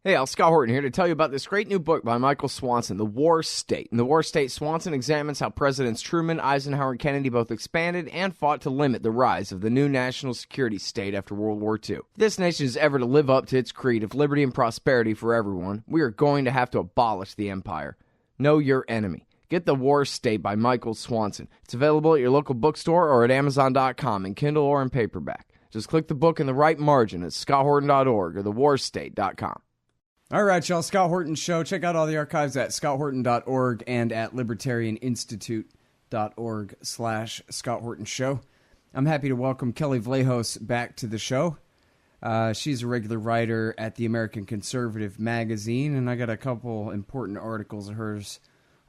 Hey, Scott Horton here to tell you about this great new book by Michael Swanson, The War State. In The War State, Swanson examines how Presidents Truman, Eisenhower, and Kennedy both expanded and fought to limit the rise of the new national security state after World War II. If this nation is ever to live up to its creed of liberty and prosperity for everyone, we are going to have to abolish the empire. Know your enemy. Get The War State by Michael Swanson. It's available at your local bookstore or at Amazon.com in Kindle or in paperback. Just click the book in the right margin at scotthorton.org or thewarstate.com. All right, y'all, Scott Horton Show. Check out all the archives at scotthorton.org and at libertarianinstitute.org/Scott Horton Show. I'm happy to welcome Kelley Vlahos back to the show. She's a regular writer at the American Conservative magazine, and I got a couple important articles of hers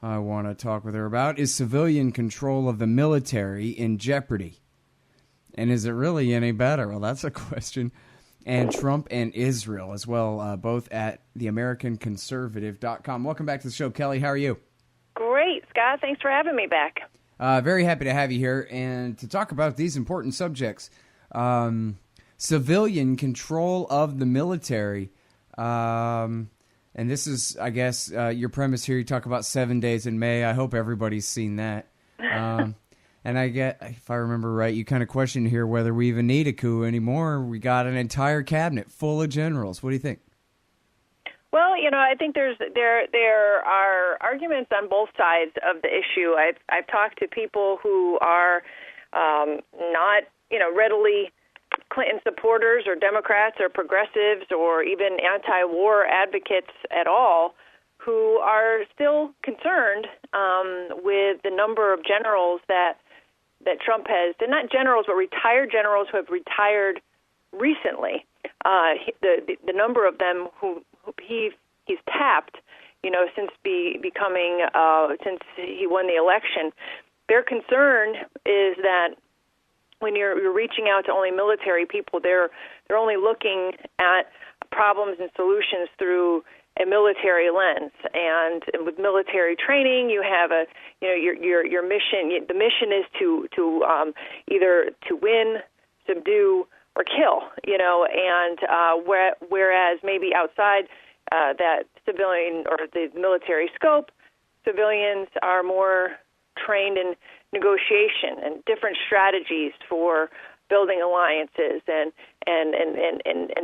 I want to talk with her about. Is civilian control of the military in jeopardy? And is it really any better? Well, that's a question. And Trump and Israel as well, both at theamericanconservative.com. Welcome back to the show, Kelley. How are you? Great, Scott. Thanks for having me back. Very happy to have you here and to talk about these important subjects. Civilian control of the military. And this is, I guess, your premise here. You talk about 7 days in May. I hope everybody's seen that. And I get, if I remember right, you kind of question here whether we even need a coup anymore. We got an entire cabinet full of generals. What do you think? Well, I think there are arguments on both sides of the issue. I've talked to people who are not, readily Clinton supporters or Democrats or progressives or even anti-war advocates at all, who are still concerned with the number of generals that Trump has. They're not generals, but retired generals who have retired recently. The number of them who he's tapped, since since he won the election. Their concern is that when you're reaching out to only military people, they're only looking at problems and solutions through a military lens, and with military training, you have your mission. The mission is to either to win, subdue, or kill. And whereas maybe outside that civilian or the military scope, civilians are more trained in negotiation and different strategies for building alliances and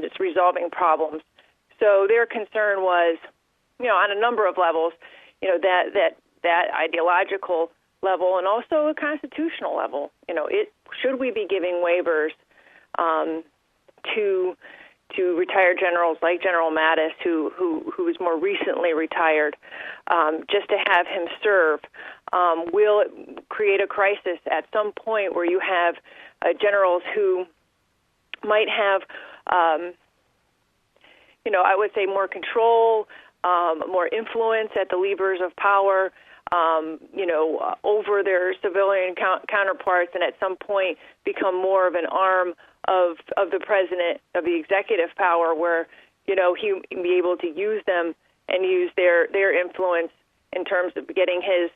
just resolving problems. So their concern was, on a number of levels, that ideological level and also a constitutional level. Should we be giving waivers to retired generals like General Mattis, who is more recently retired, just to have him serve? Will it create a crisis at some point where you have generals who might have I would say more control, more influence at the levers of power, over their civilian counterparts, and at some point become more of an arm of the president, of the executive power, where he be able to use them and use their influence in terms of getting his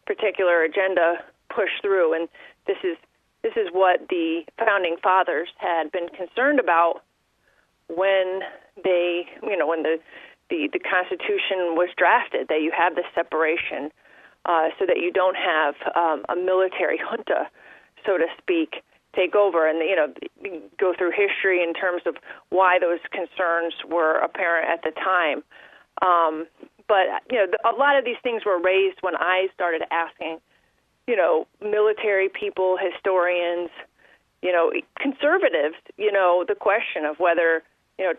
particular agenda pushed through. And this is what the founding fathers had been concerned about when when the Constitution was drafted, that you have this separation, so that you don't have a military junta, so to speak, take over. And go through history in terms of why those concerns were apparent at the time. But a lot of these things were raised when I started asking, military people, historians, conservatives, the question of whether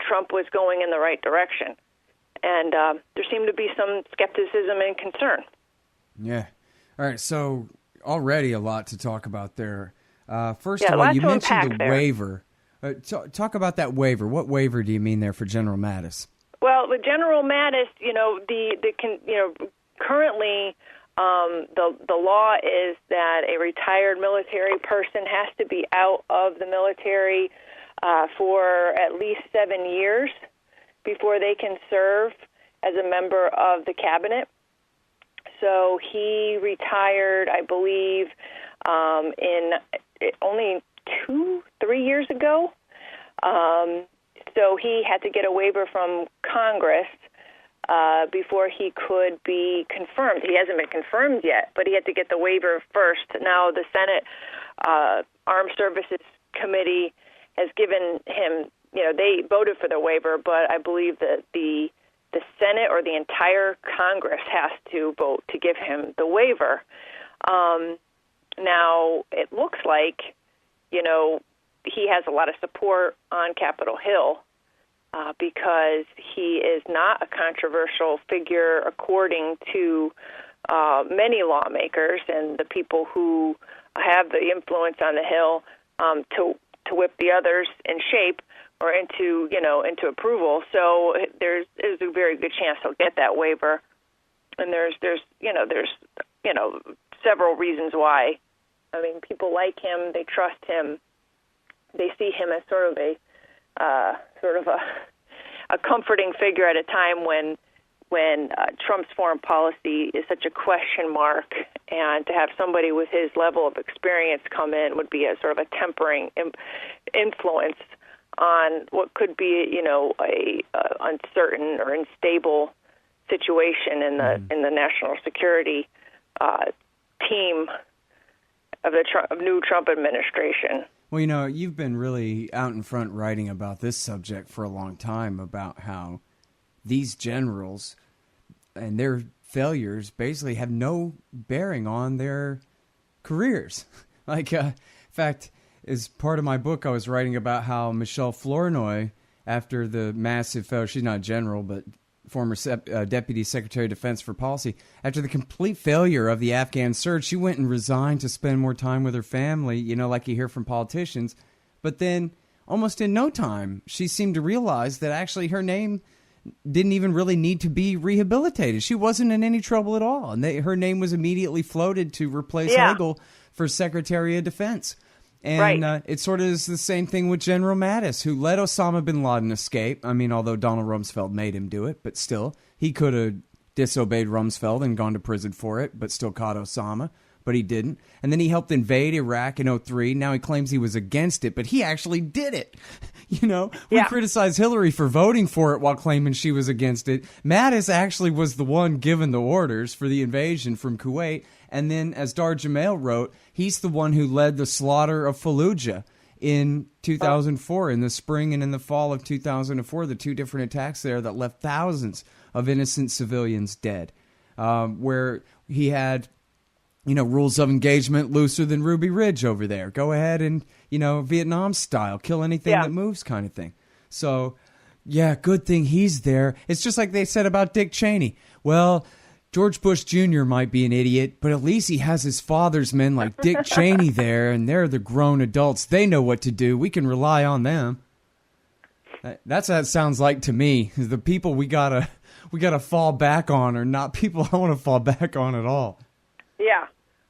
Trump was going in the right direction. And there seemed to be some skepticism and concern. Yeah. All right. So already a lot to talk about there. First of all, you mentioned the waiver. Talk about that waiver. What waiver do you mean there for General Mattis? Well, with General Mattis, currently the law is that a retired military person has to be out of the military for at least 7 years before they can serve as a member of the cabinet. So he retired, I believe, in only 2-3 years ago. So he had to get a waiver from Congress before he could be confirmed. He hasn't been confirmed yet, but he had to get the waiver first. Now the Senate Armed Services Committee has given him, they voted for the waiver, but I believe that the Senate or the entire Congress has to vote to give him the waiver. Now, it looks like, he has a lot of support on Capitol Hill because he is not a controversial figure according to many lawmakers and the people who have the influence on the Hill to whip the others in shape or into approval. So there's a very good chance he'll get that waiver. And there's several reasons why. I mean, people like him, they trust him, they see him as sort of a comforting figure at a time when Trump's foreign policy is such a question mark, and to have somebody with his level of experience come in would be a sort of a tempering influence on what could be, a uncertain or unstable situation in the national security team of the new Trump administration. Well, you've been really out in front writing about this subject for a long time, about how these generals and their failures basically have no bearing on their careers. In fact, as part of my book, I was writing about how Michelle Flournoy, after the massive failure, she's not a general, but former Deputy Secretary of Defense for Policy, after the complete failure of the Afghan surge, she went and resigned to spend more time with her family, like you hear from politicians. But then, almost in no time, she seemed to realize that actually her name didn't even really need to be rehabilitated. She wasn't in any trouble at all. And her name was immediately floated to replace Hagel for Secretary of Defense. And it sort of is the same thing with General Mattis, who let Osama bin Laden escape. I mean, although Donald Rumsfeld made him do it, but still, he could have disobeyed Rumsfeld and gone to prison for it, but still caught Osama, but he didn't. And then he helped invade Iraq in 2003. Now he claims he was against it, but he actually did it. We criticize Hillary for voting for it while claiming she was against it. Mattis actually was the one given the orders for the invasion from Kuwait. And then, as Dar Jamail wrote, he's the one who led the slaughter of Fallujah in 2004, in the spring and in the fall of 2004, the two different attacks there that left thousands of innocent civilians dead, where he had, rules of engagement looser than Ruby Ridge over there. Go ahead and, Vietnam style, kill anything that moves kind of thing. So, good thing he's there. It's just like they said about Dick Cheney. Well, George Bush Jr. might be an idiot, but at least he has his father's men like Dick Cheney there, and they're the grown adults. They know what to do. We can rely on them. That's what it sounds like to me. The people we gotta fall back on are not people I want to fall back on at all. Yeah.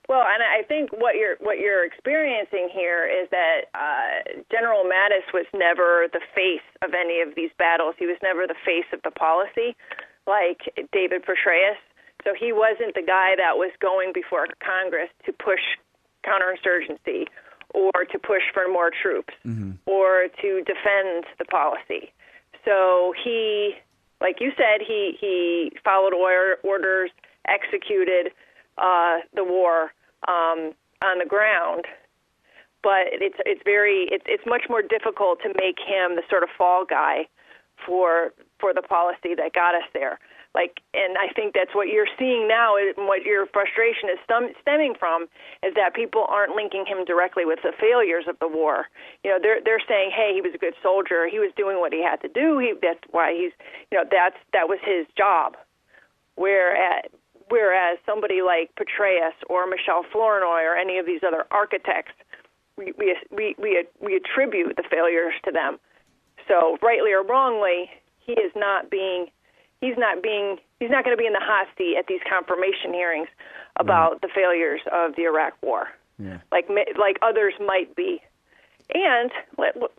Well, and I think what you're experiencing here is that General Mattis was never the face of any of these battles. He was never the face of the policy, like David Petraeus. So he wasn't the guy that was going before Congress to push counterinsurgency or to push for more troops or to defend the policy. So he, like you said, he followed orders, executed the war on the ground. But it's much more difficult to make him the sort of fall guy for the policy that got us there. And I think that's what you're seeing now, and what your frustration is stemming from, is that people aren't linking him directly with the failures of the war. They're saying, hey, he was a good soldier, he was doing what he had to do, that's why he's, that was his job. Whereas somebody like Petraeus or Michelle Flournoy or any of these other architects, we attribute the failures to them. So rightly or wrongly, he's not going to be in the hot seat at these confirmation hearings about the failures of the Iraq War, like others might be. And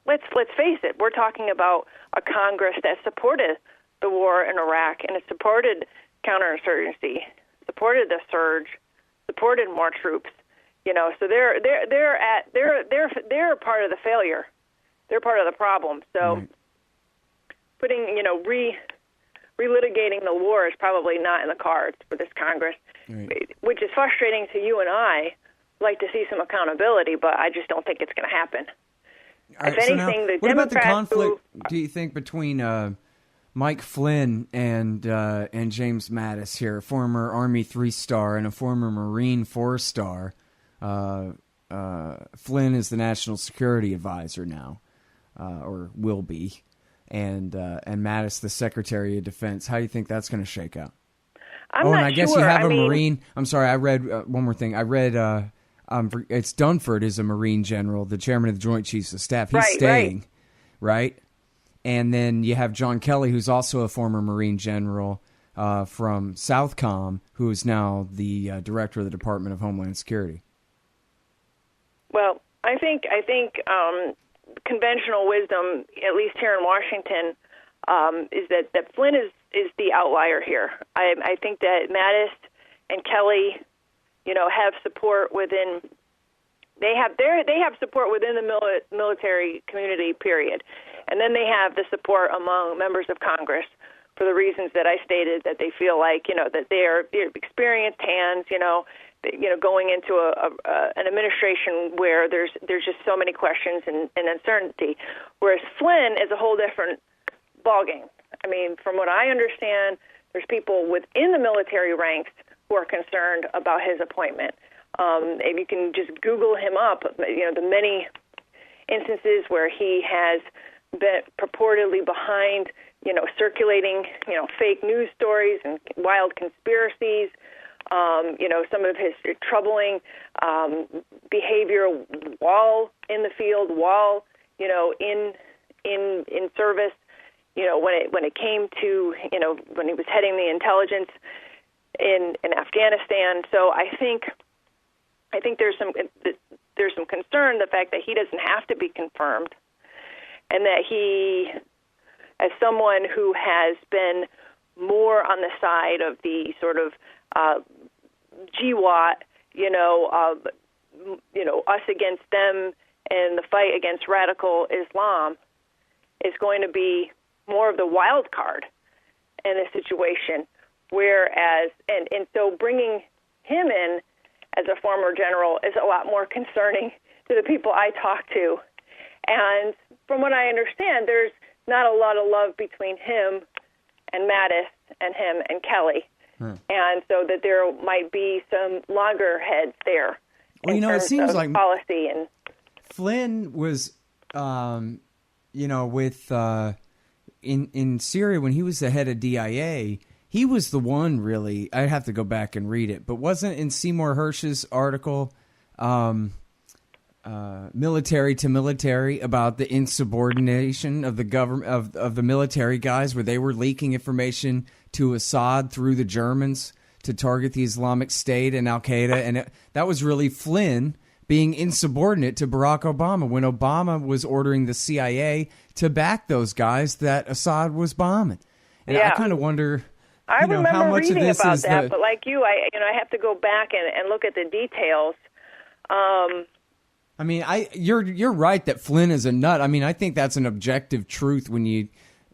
let's face it, we're talking about a Congress that supported the war in Iraq, and it supported counterinsurgency, supported the surge, supported more troops. So they're part of the failure. They're part of the problem. So. Right. putting, relitigating the war is probably not in the cards for this Congress, right. Which is frustrating to you and I. Like to see some accountability, but I just don't think it's going to happen. Right, if anything, so now, what about the conflict? Do you think between Mike Flynn and James Mattis here, a former Army 3-star and a former Marine 4-star? Flynn is the National Security Advisor now, or will be, and Mattis the Secretary of Defense. How do you think that's going to shake out? I'm not I guess sure. you have Marine. I'm sorry, I read one more thing. I read it's Dunford is a Marine general, the chairman of the Joint Chiefs of Staff. He's staying, right? And then you have John Kelley, who's also a former Marine general from Southcom, who is now the director of the Department of Homeland Security. Well, I think conventional wisdom, at least here in Washington, is that Flynn is the outlier here. I think that Mattis and Kelley, have support within. They have support within the military community, period, and then they have the support among members of Congress for the reasons that I stated. That they feel like that they're experienced hands. Going into an administration where there's just so many questions and uncertainty, whereas Flynn is a whole different ballgame. I mean, from what I understand, there's people within the military ranks who are concerned about his appointment. If you can just Google him up, the many instances where he has been purportedly behind, circulating, fake news stories and wild conspiracies. Some of his troubling behavior while in the field, while in service. When it came to when he was heading the intelligence in Afghanistan. So I think there's some concern, the fact that he doesn't have to be confirmed, and that he, as someone who has been more on the side of the sort of GWAT, us against them and the fight against radical Islam, is going to be more of the wild card in a situation. Whereas, and so bringing him in as a former general is a lot more concerning to the people I talk to. And from what I understand, there's not a lot of love between him and Mattis and him and Kelley. And so that there might be some loggerheads there. Well, it seems like policy and Flynn was, with in Syria when he was the head of DIA. He was the one, really. I'd have to go back and read it, but wasn't in Seymour Hersh's article, military to military, about the insubordination of the government of the military guys, where they were leaking information to Assad through the Germans to target the Islamic State and Al Qaeda, and that was really Flynn being insubordinate to Barack Obama when Obama was ordering the CIA to back those guys that Assad was bombing. And I kind of wonder. I remember how much reading of this about is that, but like you, I have to go back and look at the details. I mean, you're right that Flynn is a nut. I mean, I think that's an objective truth when you,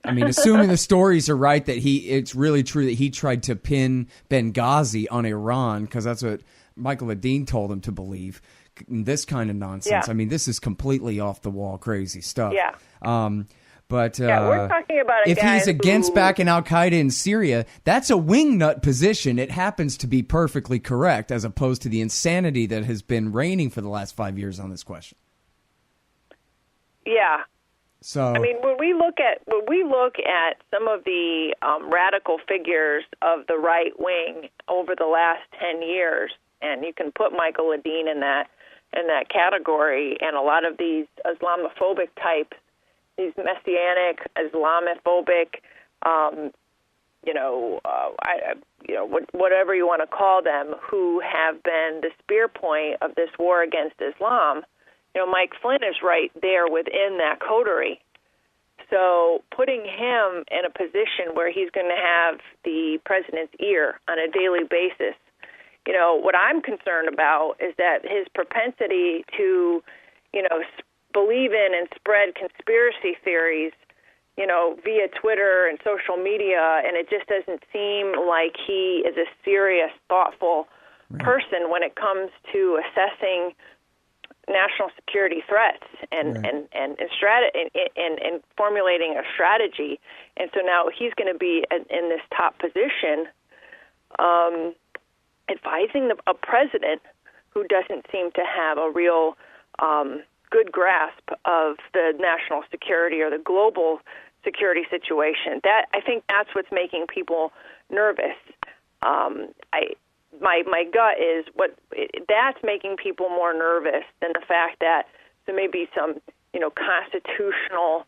assuming the stories are right, that it's really true that he tried to pin Benghazi on Iran, because that's what Michael Ledeen told him to believe. This kind of nonsense. Yeah. I mean, this is completely off the wall, crazy stuff. Yeah. But we're talking about if he's against backing Al Qaeda in Syria, that's a wingnut position. It happens to be perfectly correct, as opposed to the insanity that has been reigning for the last 5 years on this question. Yeah. So when we look at some of the radical figures of the right wing over the last 10 years, and you can put Michael Ledeen in that category, and a lot of these Islamophobic types, these messianic, Islamophobic, whatever you want to call them, who have been the spear point of this war against Islam. Mike Flynn is right there within that coterie. So putting him in a position where he's going to have the president's ear on a daily basis, what I'm concerned about is that his propensity to, believe in and spread conspiracy theories via Twitter and social media, and it just doesn't seem like he is a serious, thoughtful person when it comes to assessing national security threats and formulating a strategy. And so now he's going to be in this top position, advising a president who doesn't seem to have a real good grasp of the national security or the global security situation. I think that's what's making people nervous. My gut is that's making people more nervous than the fact that there may be some constitutional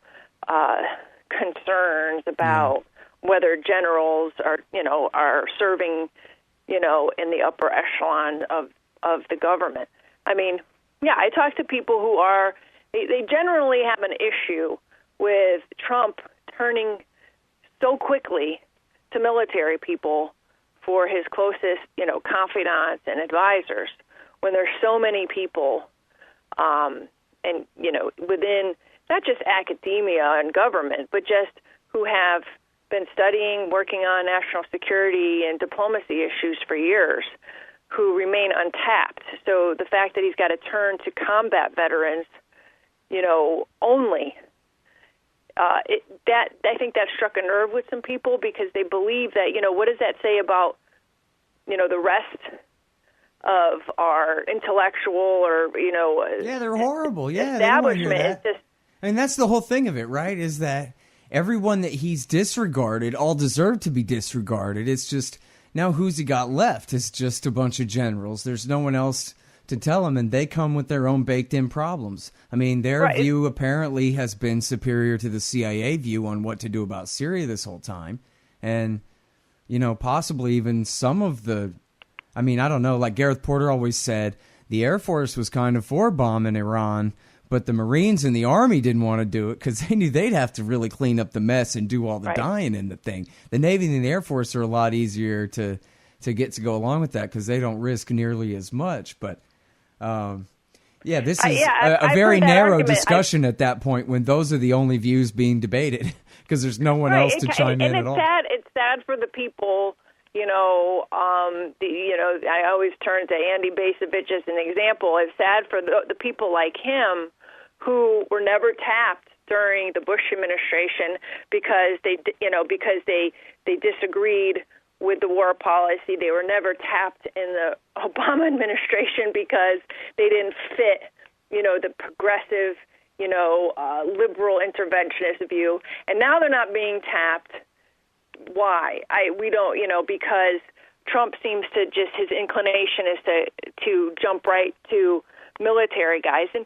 concerns about whether generals are serving in the upper echelon of the government. I mean, I talk to people who they generally have an issue with Trump turning so quickly to military people for his closest, confidants and advisors, when there's so many people, and within not just academia and government, but just who have been studying, working on national security and diplomacy issues for years, who remain untapped. So the fact that he's got to turn to combat veterans, only. I think that struck a nerve with some people because they believe that, what does that say about, the rest of our intellectual or, they're horrible. Yeah, establishment. It's just, and that's the whole thing of it, right? Is that everyone that he's disregarded all deserve to be disregarded. It's just now who's he got left? It's just a bunch of generals. There's no one else to tell them, and they come with their own baked-in problems. I mean, their view apparently has been superior to the CIA view on what to do about Syria this whole time. And, possibly even some of the, I don't know, like Gareth Porter always said, the Air Force was kind of for bombing Iran, but the Marines and the Army didn't want to do it because they knew they'd have to really clean up the mess and do all the dying in the thing. The Navy and the Air Force are a lot easier to get to go along with that because they don't risk nearly as much, but this is a very narrow discussion at that point when those are the only views being debated because there's no one else to chime in at all. It's sad for the people, I always turn to Andy Basevich as an example. It's sad for the people like him who were never tapped during the Bush administration because they disagreed with the war policy. They were never tapped in the Obama administration because they didn't fit, the progressive, liberal interventionist view. And now they're not being tapped. Why? We don't, because Trump seems to just, his inclination is to jump right to military guys. And,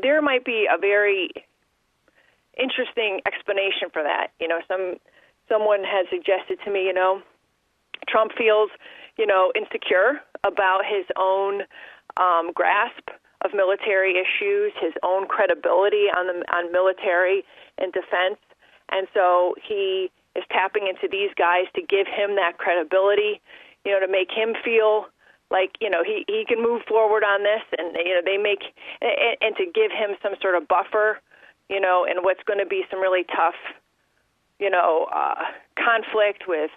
there might be a very interesting explanation for that. Someone has suggested to me, Trump feels, insecure about his own grasp of military issues, his own credibility on military and defense, and so he is tapping into these guys to give him that credibility, to make him feel like he can move forward on this, and they make and to give him some sort of buffer, in what's going to be some really tough, conflict with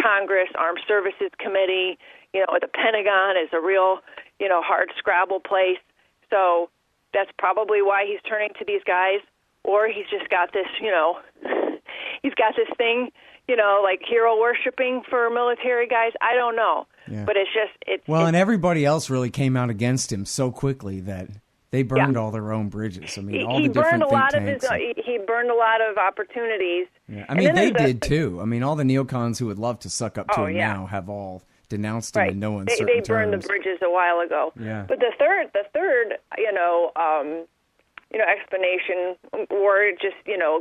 Congress, Armed Services Committee, the Pentagon is a real, hard scrabble place. So that's probably why he's turning to these guys, or he's just got this, he's got this thing, like hero worshiping for military guys. I don't know, but and everybody else really came out against him so quickly that they burned all their own bridges. I mean, all the different think tanks. He burned a lot of opportunities. Yeah. I mean, they did too. I mean, all the neocons who would love to suck up to him now have all denounced him in no uncertain terms. They burned the bridges a while ago. Yeah. But the third, explanation, or just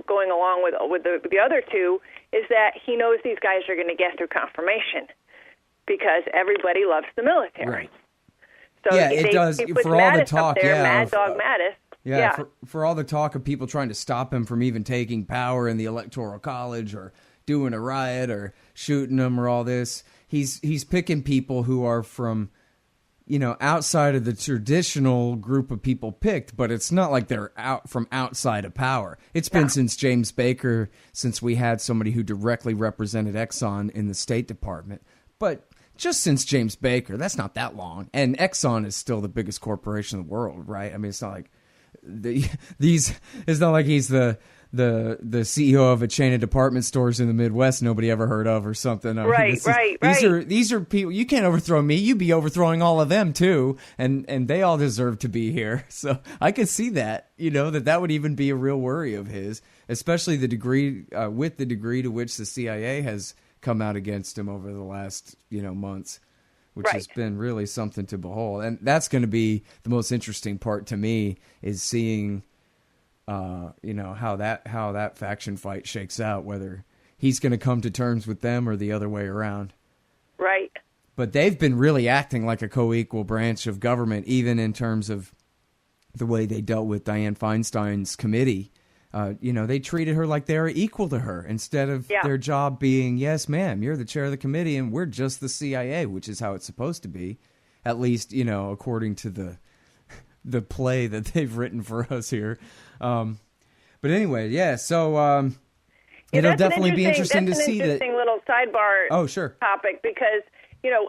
going along with the other two, is that he knows these guys are going to get through confirmation because everybody loves the military. Right. So it does. For all the talk, Mad Dog Mattis. For all the talk of people trying to stop him from even taking power in the Electoral College or doing a riot or shooting him or all this, he's picking people who are from, outside of the traditional group of people picked, but it's not like they're out from outside of power. It's been since James Baker, since we had somebody who directly represented Exxon in the State Department. But just since James Baker, that's not that long. And Exxon is still the biggest corporation in the world, right? I mean, it's not like it's not like he's the CEO of a chain of department stores in the Midwest nobody ever heard of or something. I mean, Right. These are people. You can't overthrow me. You'd be overthrowing all of them too, and they all deserve to be here. So I could see that, that would even be a real worry of his, especially the degree to which the CIA has come out against him over the last months, which has been really something to behold. And that's going to be the most interesting part to me, is seeing how that faction fight shakes out, whether he's going to come to terms with them or the other way around. Right. But they've been really acting like a co-equal branch of government, even in terms of the way they dealt with Dianne Feinstein's committee. They treated her like they were equal to her, instead of their job being, yes, ma'am, you're the chair of the committee and we're just the CIA, which is how it's supposed to be, at least, according to the play that they've written for us here. But anyway, so it'll definitely be interesting to see that. That's an interesting little sidebar topic, because,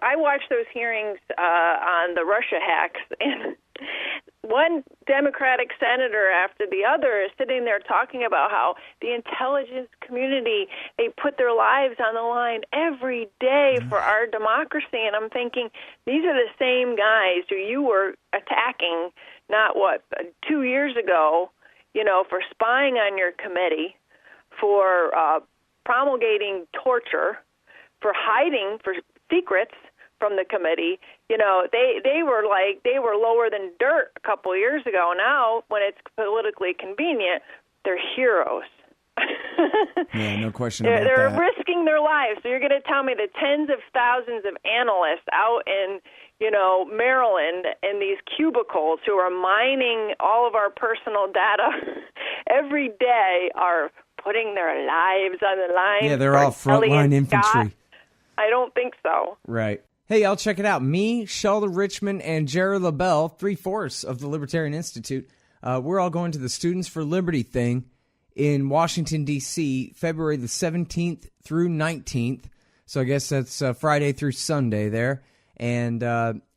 I watched those hearings on the Russia hacks, and one Democratic senator after the other is sitting there talking about how the intelligence community, they put their lives on the line every day for our democracy. And I'm thinking, these are the same guys who you were attacking, 2 years ago, for spying on your committee, for promulgating torture, for hiding for secrets from the committee. They were lower than dirt a couple of years ago. Now, when it's politically convenient, they're heroes. Yeah, no question about that. They're risking their lives. So you're going to tell me the tens of thousands of analysts out in Maryland in these cubicles who are mining all of our personal data every day are putting their lives on the line? Yeah, they're all frontline infantry. I don't think so. Right. Hey, I'll check it out. Me, Sheldon Richmond, and Jerry LaBelle, 3/4 of the Libertarian Institute, we're all going to the Students for Liberty thing in Washington, D.C., February the 17th through 19th. So I guess that's Friday through Sunday there. And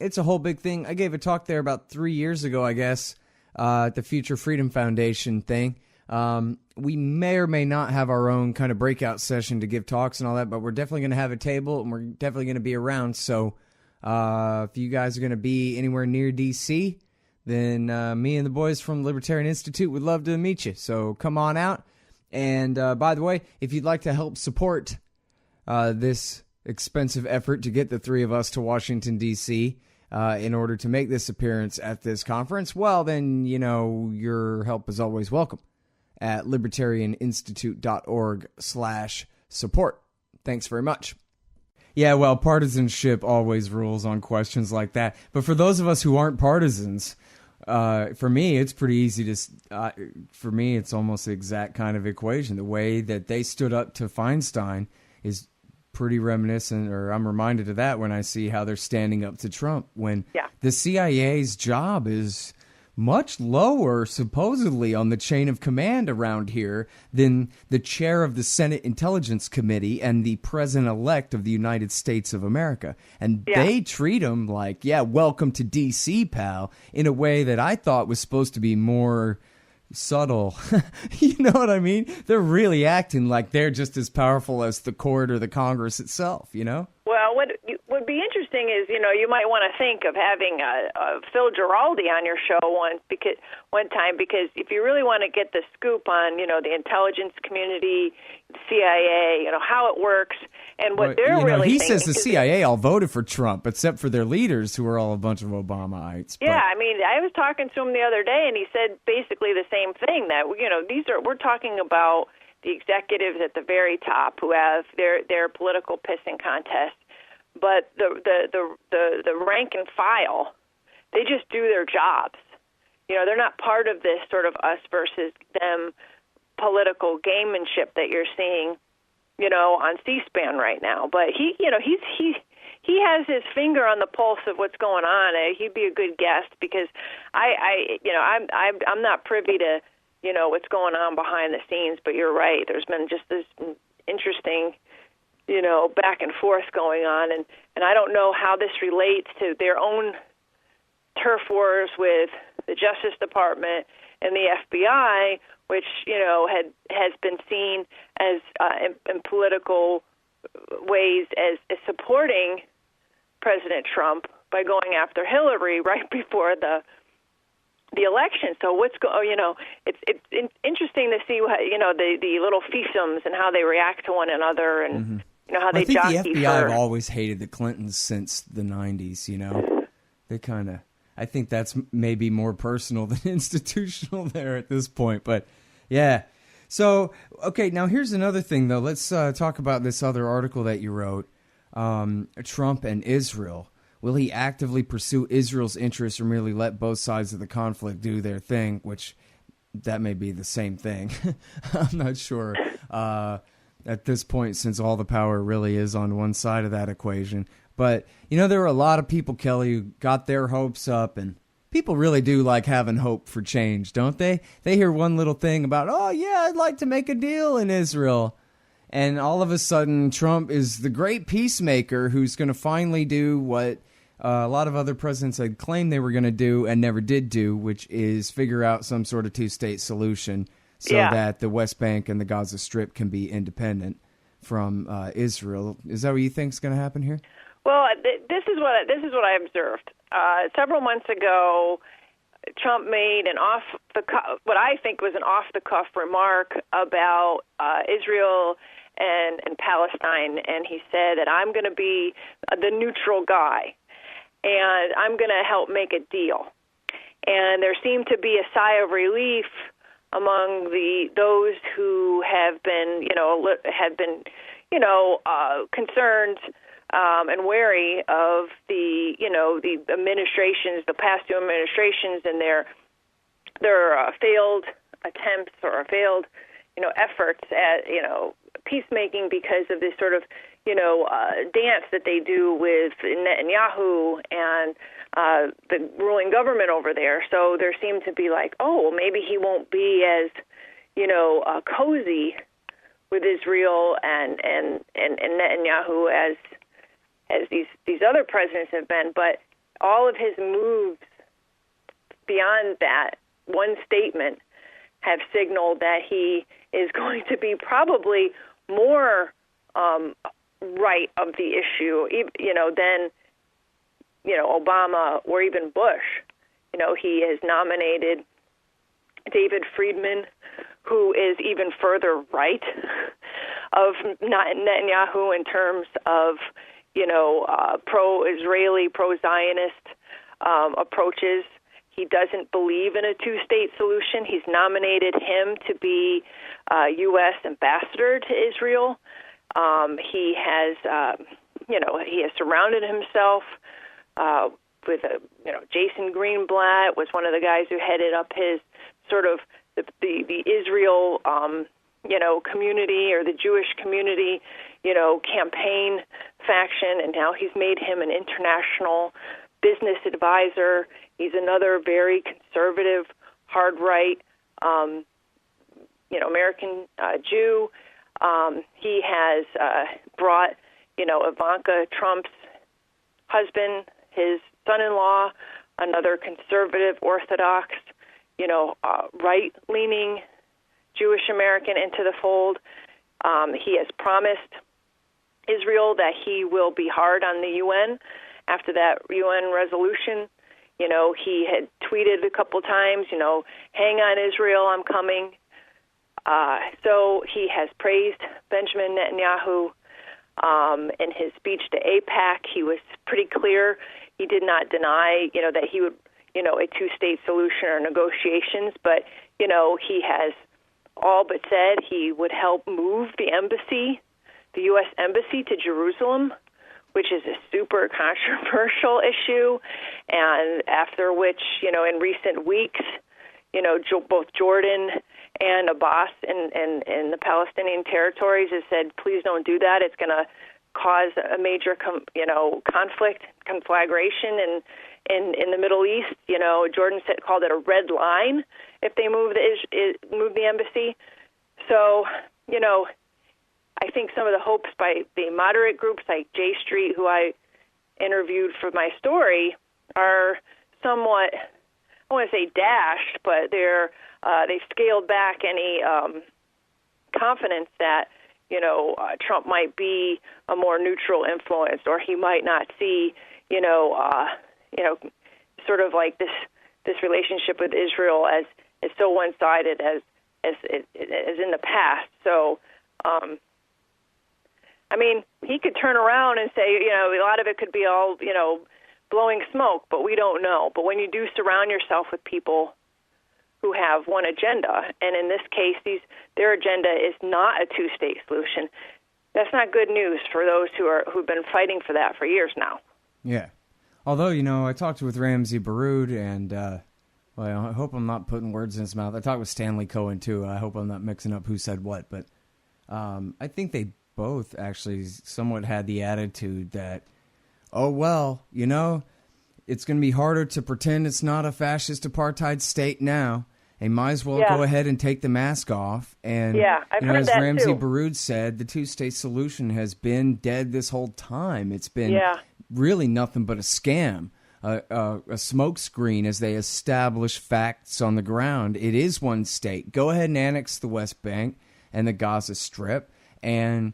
it's a whole big thing. I gave a talk there about 3 years ago, I guess, at the Future Freedom Foundation thing. We may or may not have our own kind of breakout session to give talks and all that, but we're definitely going to have a table, and we're definitely going to be around. So if you guys are going to be anywhere near D.C., then me and the boys from Libertarian Institute would love to meet you. So come on out. And by the way, if you'd like to help support this expensive effort to get the three of us to Washington, D.C., in order to make this appearance at this conference, well, then, your help is always welcome at libertarianinstitute.org/support. Thanks very much. Yeah, well, partisanship always rules on questions like that. But for those of us who aren't partisans, for me, it's pretty easy to, for me, it's almost the exact kind of equation. The way that they stood up to Feinstein is pretty reminiscent, or I'm reminded of that when I see how they're standing up to Trump, when the CIA's job is much lower, supposedly, on the chain of command around here than the chair of the Senate Intelligence Committee and the president-elect of the United States of America. And they treat him like, welcome to D.C., pal, in a way that I thought was supposed to be more subtle. You know what I mean? They're really acting like they're just as powerful as the court or the Congress itself, Well, what would be interesting is, you might want to think of having Phil Giraldi on your show one time, because if you really want to get the scoop on, the intelligence community, the CIA, how it works, and what they're really he thinking. Says the CIA all voted for Trump, except for their leaders, who are all a bunch of Obamaites. Yeah, I mean, I was talking to him the other day, and he said basically the same thing, that, we're talking about the executives at the very top who have their political pissing contest, but the rank and file, they just do their jobs. They're not part of this sort of us versus them political gamemanship that you're seeing, on C-SPAN right now. But he's he has his finger on the pulse of what's going on. He'd be a good guest because I'm not privy to what's going on behind the scenes. But you're right. There's been just this interesting back and forth going on, and I don't know how this relates to their own turf wars with the Justice Department and the FBI, which has been seen as in political ways as supporting President Trump by going after Hillary right before the election. So it's interesting to see the little fiefdoms and how they react to one another, and how they jockey. I think the FBI have always hated the Clintons since the 90s. They kind of. I think that's maybe more personal than institutional there at this point. But yeah. So, okay, now here's another thing, though. Let's talk about this other article that you wrote, Trump and Israel. Will he actively pursue Israel's interests or merely let both sides of the conflict do their thing, which that may be the same thing. I'm not sure at this point, since all the power really is on one side of that equation. But, there were a lot of people, Kelley, who got their hopes up, and people really do like having hope for change, don't they? They hear one little thing about, oh, yeah, I'd like to make a deal in Israel. And all of a sudden, Trump is the great peacemaker who's going to finally do what a lot of other presidents had claimed they were going to do and never did do, which is figure out some sort of two-state solution so that the West Bank and the Gaza Strip can be independent from Israel. Is that what you think is going to happen here? Well, this is what I observed. Several months ago, Trump made what I think was an off-the-cuff remark about Israel and Palestine, and he said that I'm going to be the neutral guy, and I'm going to help make a deal. And there seemed to be a sigh of relief among those who have been concerned and wary of the administrations, the past two administrations, and their failed attempts or failed efforts at peacemaking because of this sort of dance that they do with Netanyahu and the ruling government over there. So there seemed to be like, oh, well, maybe he won't be as cozy with Israel and Netanyahu as these other presidents have been, but all of his moves beyond that one statement have signaled that he is going to be probably more right of the issue, than Obama or even Bush. He has nominated David Friedman, who is even further right of Netanyahu in terms of pro-Israeli, pro-Zionist approaches. He doesn't believe in a two-state solution. He's nominated him to be U.S. ambassador to Israel. He has surrounded himself with Jason Greenblatt was one of the guys who headed up his sort of the Israel community or the Jewish community campaign faction, and now he's made him an international business advisor. He's another very conservative, hard right, American Jew. He has brought, Ivanka Trump's husband, his son-in-law, another conservative, Orthodox, right-leaning Jewish American into the fold. He has promised Israel that he will be hard on the UN after that UN resolution. He had tweeted a couple times, hang on Israel, I'm coming. So he has praised Benjamin Netanyahu. In his speech to AIPAC, he was pretty clear. He did not deny, that he would, a two-state solution or negotiations, but, he has all but said he would help move the embassy, the U.S. embassy to Jerusalem, which is a super controversial issue, and after which, in recent weeks, both Jordan and Abbas in the Palestinian territories has said, please don't do that. It's going to cause a major, conflict, conflagration in the Middle East. Jordan called it a red line if they move the embassy. So, I think some of the hopes by the moderate groups like J Street, who I interviewed for my story, are somewhat, I want to say dashed, but they've scaled back any confidence that Trump might be a more neutral influence, or he might not see sort of like this relationship with Israel as so one-sided as in the past. So, he could turn around and say, a lot of it could be all, blowing smoke, but we don't know. But when you do surround yourself with people who have one agenda, and in this case, their agenda is not a two-state solution, that's not good news for those who've been fighting for that for years now. Yeah. Although, I talked with Ramsey Baroud, and I hope I'm not putting words in his mouth. I talked with Stanley Cohen, too. I hope I'm not mixing up who said what, but I think they both actually somewhat had the attitude that, it's going to be harder to pretend it's not a fascist apartheid state now. They might as well go ahead and take the mask off. And I've heard as that Ramsey too. Baroud said, the two-state solution has been dead this whole time. It's been really nothing but a scam, a smokescreen as they establish facts on the ground. It is one state. Go ahead and annex the West Bank and the Gaza Strip, and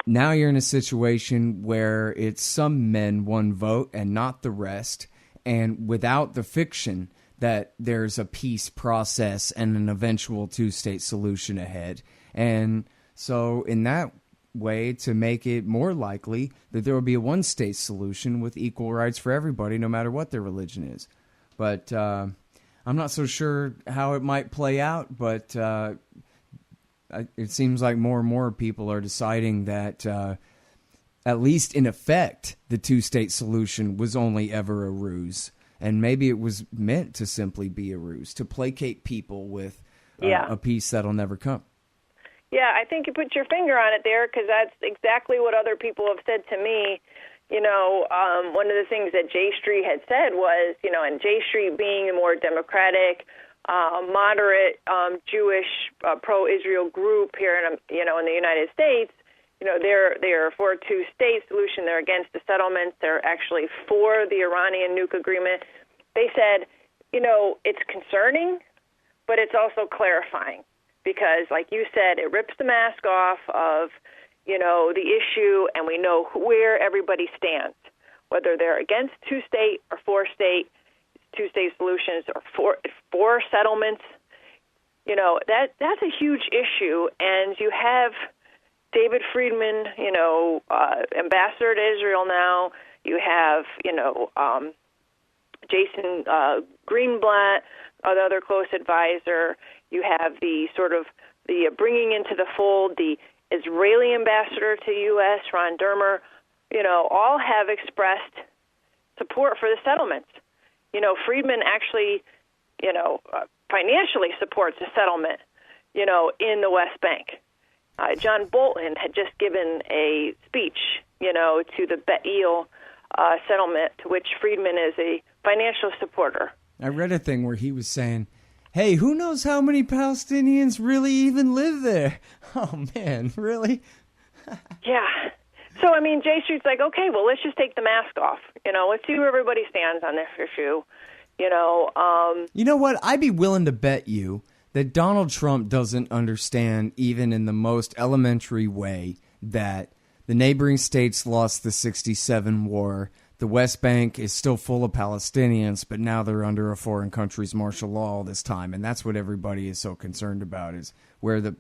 now you're in a situation where it's some men, one vote, and not the rest, and without the fiction that there's a peace process and an eventual two-state solution ahead. And so in that way, to make it more likely that there will be a one-state solution with equal rights for everybody, no matter what their religion is. But I'm not so sure how it might play out, but it seems like more and more people are deciding that, at least in effect, the two-state solution was only ever a ruse. And maybe it was meant to simply be a ruse, to placate people with a peace that'll never come. Yeah, I think you put your finger on it there, because that's exactly what other people have said to me. One of the things that J Street had said was, and J Street being a more democratic, moderate Jewish pro-Israel group here in the United States, they're for a two-state solution. They're against the settlements. They're actually for the Iranian nuke agreement. They said, it's concerning, but it's also clarifying, because, like you said, it rips the mask off of, the issue, and we know where everybody stands, whether they're against two-state or four-state, two-state solutions, or four settlements. That's a huge issue, and you have David Friedman, ambassador to Israel now. You have, Jason Greenblatt, another close advisor. You have the bringing into the fold the Israeli ambassador to U.S., Ron Dermer. All have expressed support for the settlements. Friedman actually, financially supports a settlement, in the West Bank. John Bolton had just given a speech, to the Bet El settlement, to which Friedman is a financial supporter. I read a thing where he was saying, hey, who knows how many Palestinians really even live there? Oh, man, really? Yeah. So, J Street's like, okay, well, let's just take the mask off. Let's see where everybody stands on this issue. You know what? I'd be willing to bet you that Donald Trump doesn't understand, even in the most elementary way, that the neighboring states lost the '67 war. The West Bank is still full of Palestinians, but now they're under a foreign country's martial law all this time. And that's what everybody is so concerned about, is where the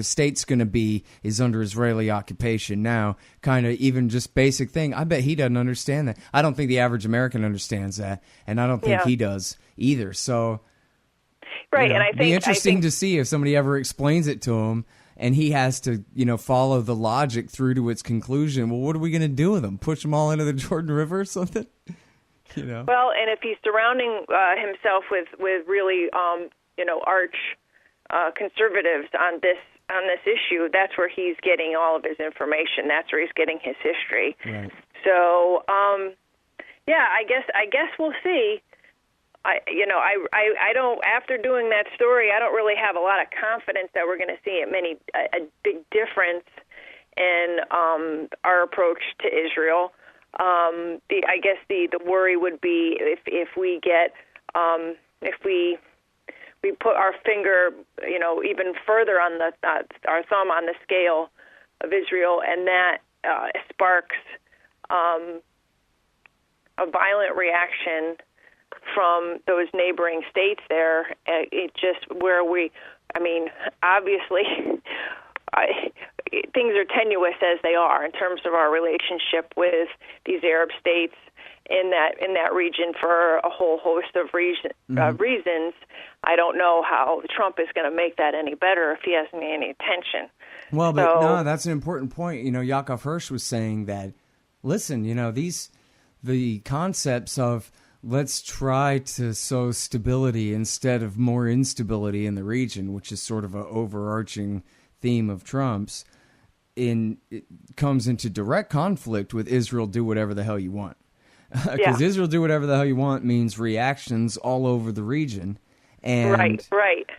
state's going to be is under Israeli occupation now. Kind of even just basic thing. I bet he doesn't understand that. I don't think the average American understands that, and I don't think he does either. So, right, and I think it'd be interesting to see if somebody ever explains it to him, and he has to, follow the logic through to its conclusion. Well, what are we going to do with them? Push them all into the Jordan River or something? Well, and if he's surrounding himself with really, arch conservatives on this on this issue, that's where he's getting all of his information. That's where he's getting his history. Right. So, I guess we'll see. I don't. After doing that story, I don't really have a lot of confidence that we're going to see a big difference in our approach to Israel. I guess the worry would be if we get if we put our finger, even further on our thumb on the scale of Israel, and that sparks a violent reaction from those neighboring states there. It just obviously, things are tenuous as they are in terms of our relationship with these Arab states in that region for a whole host of reasons. I don't know how Trump is going to make that any better if he has any attention. Well, but no, that's an important point. Yaakov Hirsch was saying that, listen, the concepts of let's try to sow stability instead of more instability in the region, which is sort of an overarching theme of Trump's, it comes into direct conflict with Israel do whatever the hell you want. Because Israel do whatever the hell you want means reactions all over the region. And, right.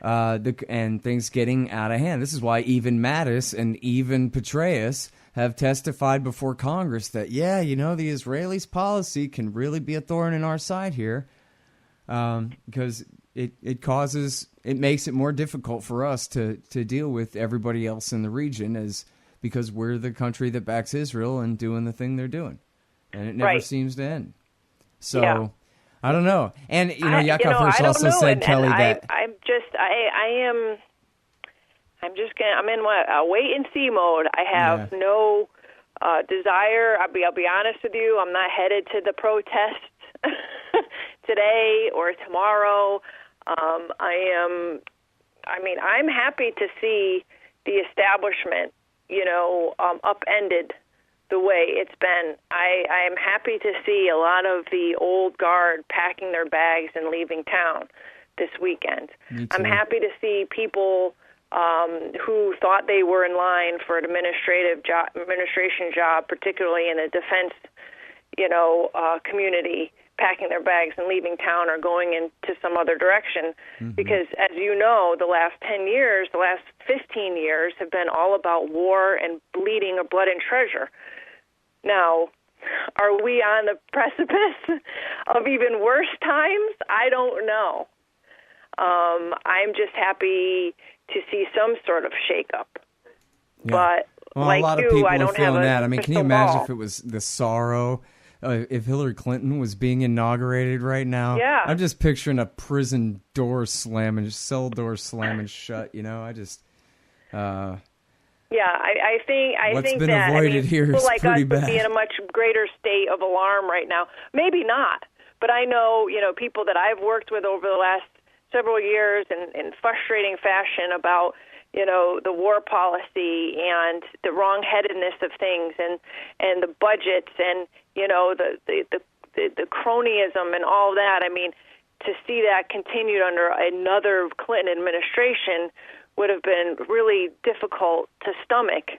And things getting out of hand. This is why even Mattis and even Petraeus have testified before Congress that, the Israelis' policy can really be a thorn in our side here, because it makes it more difficult for us to deal with everybody else in the region, because we're the country that backs Israel and doing the thing they're doing, and it never seems to end. So I don't know. And Yaakov Hirsch also said, Kelley, that I'm in a wait and see mode. I have no desire. I'll be honest with you. I'm not headed to the protests today or tomorrow. I'm happy to see the establishment, upended the way it's been. I am happy to see a lot of the old guard packing their bags and leaving town this weekend. I'm happy to see people who thought they were in line for an administration job, particularly in the defense, community, packing their bags and leaving town or going into some other direction. Mm-hmm. Because, as you know, the last 10 years, the last 15 years have been all about war and bleeding of blood and treasure. Now, are we on the precipice of even worse times? I don't know. I'm just happy to see some sort of shakeup. Yeah. But a lot of people are feeling that. Can you imagine if it was the sorrow? If Hillary Clinton was being inaugurated right now? Yeah. I'm just picturing a prison door slamming, cell door slamming shut. I think what's been that avoided here people is like pretty us bad. would be in a much greater state of alarm right now. Maybe not, but I know people that I've worked with over the last several years in frustrating fashion about the war policy and the wrong-headedness of things and the budgets and the cronyism and all that. To see that continued under another Clinton administration would have been really difficult to stomach.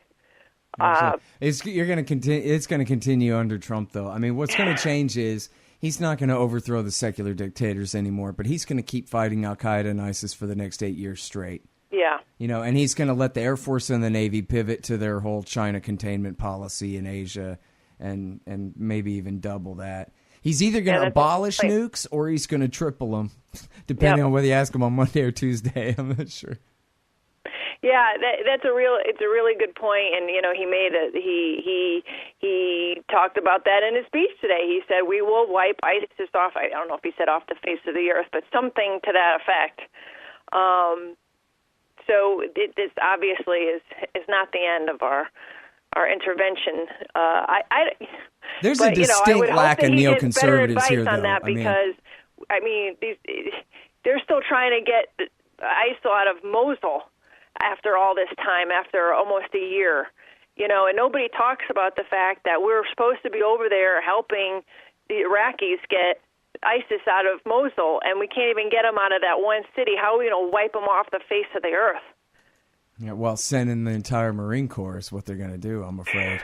It's going to continue under Trump, though. What's going to change is he's not going to overthrow the secular dictators anymore, but he's going to keep fighting Al-Qaeda and ISIS for the next 8 years straight. Yeah. And he's going to let the Air Force and the Navy pivot to their whole China containment policy in Asia and maybe even double that. He's either going to abolish nukes or he's going to triple them, depending on whether you ask him on Monday or Tuesday. I'm not sure. Yeah, it's a really good point, and he talked about that in his speech today. He said we will wipe ISIS off. I don't know if he said off the face of the earth, but something to that effect. So this obviously is not the end of our intervention. There's a distinct lack of neoconservatives here, though. On that because they're still trying to get ISIL out of Mosul after all this time, after almost a year, and nobody talks about the fact that we're supposed to be over there helping the Iraqis get ISIS out of Mosul, and we can't even get them out of that one city. How are we going to wipe them off the face of the earth? Yeah, well, sending the entire Marine Corps is what they're going to do, I'm afraid.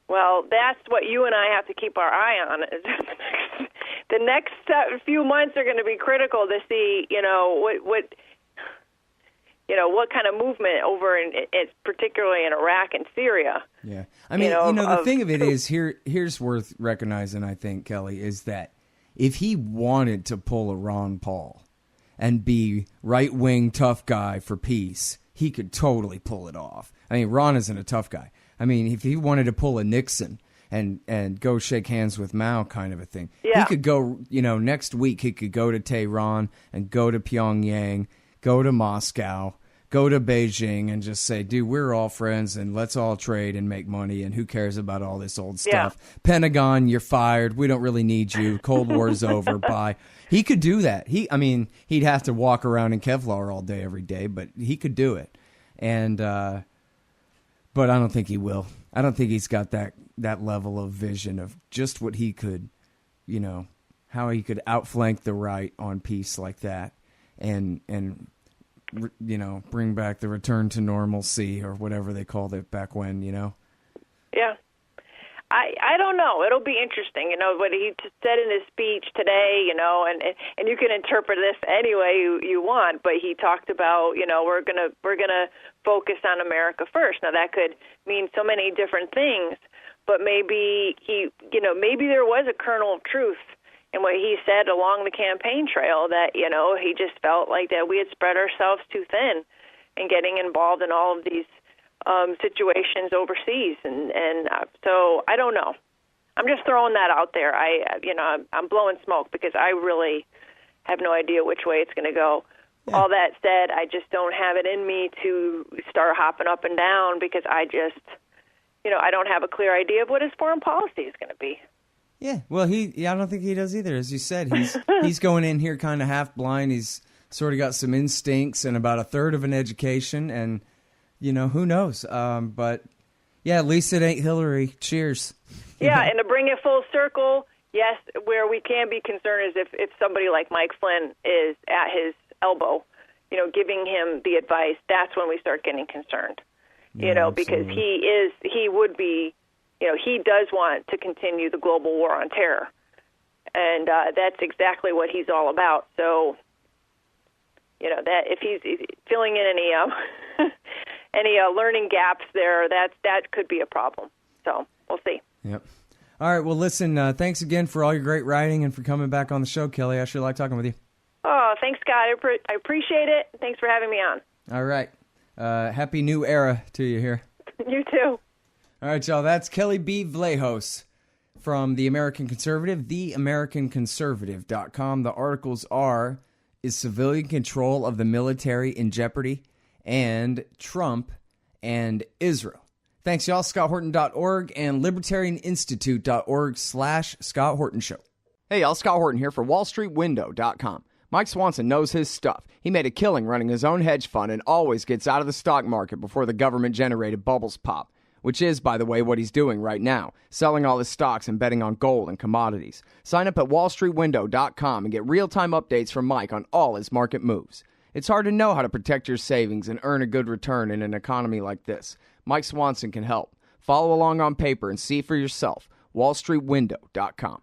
Well, that's what you and I have to keep our eye on. The next few months are going to be critical to see, what kind of movement over particularly in Iraq and Syria. Yeah. I mean, the thing of it is, here's worth recognizing, I think, Kelley, is that if he wanted to pull a Ron Paul and be right-wing tough guy for peace, he could totally pull it off. I mean, Ron isn't a tough guy. I mean, if he wanted to pull a Nixon and go shake hands with Mao kind of a thing, he could go, next week he could go to Tehran and go to Pyongyang, go to Moscow, go to Beijing and just say, dude, we're all friends and let's all trade and make money and who cares about all this old stuff. Yeah. Pentagon, you're fired. We don't really need you. Cold War's over. Bye. He could do that. He'd have to walk around in Kevlar all day, every day, but he could do it. And, but I don't think he will. I don't think he's got that level of vision of just what he could, how he could outflank the right on peace like that and bring back the return to normalcy or whatever they called it back when, Yeah. I don't know. It'll be interesting, what he said in his speech today, and you can interpret this any way you want, but he talked about, we're gonna focus on America first. Now that could mean so many different things, but maybe maybe there was a kernel of truth in what he said along the campaign trail that, he just felt like that we had spread ourselves too thin in getting involved in all of these situations overseas. And so I don't know. I'm just throwing that out there. I'm blowing smoke because I really have no idea which way it's going to go. Yeah. All that said, I just don't have it in me to start hopping up and down because I just, I don't have a clear idea of what his foreign policy is going to be. Yeah, well, I don't think he does either. As you said, he's going in here kind of half blind. He's sort of got some instincts and about a third of an education, and who knows? But yeah, at least it ain't Hillary. Cheers. Yeah, and to bring it full circle, yes, where we can be concerned is if somebody like Mike Flynn is at his elbow, giving him the advice. That's when we start getting concerned. Because he would be. He does want to continue the global war on terror, and that's exactly what he's all about. So, that if he's filling in any learning gaps there, that could be a problem. So we'll see. Yep. All right. Well, listen. Thanks again for all your great writing and for coming back on the show, Kelley. I sure like talking with you. Oh, thanks, Scott. I appreciate it. Thanks for having me on. All right. Happy new era to you here. You too. All right, y'all, that's Kelley B. Vlahos from The American Conservative, theamericanconservative.com. The articles are, Is Civilian Control of the Military in Jeopardy? And Trump and Israel. Thanks, y'all. ScottHorton.org and LibertarianInstitute.org/Scott Horton Show. Hey, y'all, Scott Horton here for WallStreetWindow.com. Mike Swanson knows his stuff. He made a killing running his own hedge fund and always gets out of the stock market before the government-generated bubbles pop. Which is, by the way, what he's doing right now, selling all his stocks and betting on gold and commodities. Sign up at wallstreetwindow.com and get real-time updates from Mike on all his market moves. It's hard to know how to protect your savings and earn a good return in an economy like this. Mike Swanson can help. Follow along on paper and see for yourself. wallstreetwindow.com.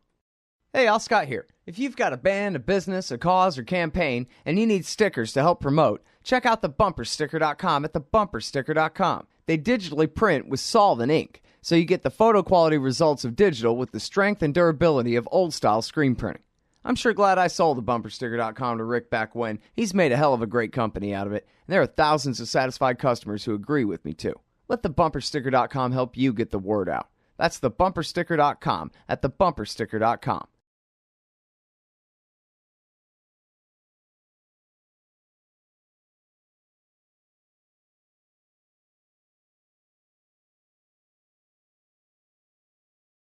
Hey, Al Scott here. If you've got a band, a business, a cause, or campaign, and you need stickers to help promote, check out thebumpersticker.com at thebumpersticker.com. They digitally print with solvent ink, so you get the photo quality results of digital with the strength and durability of old-style screen printing. I'm sure glad I sold thebumpersticker.com to Rick back when. He's made a hell of a great company out of it, and there are thousands of satisfied customers who agree with me, too. Let thebumpersticker.com help you get the word out. That's thebumpersticker.com at thebumpersticker.com.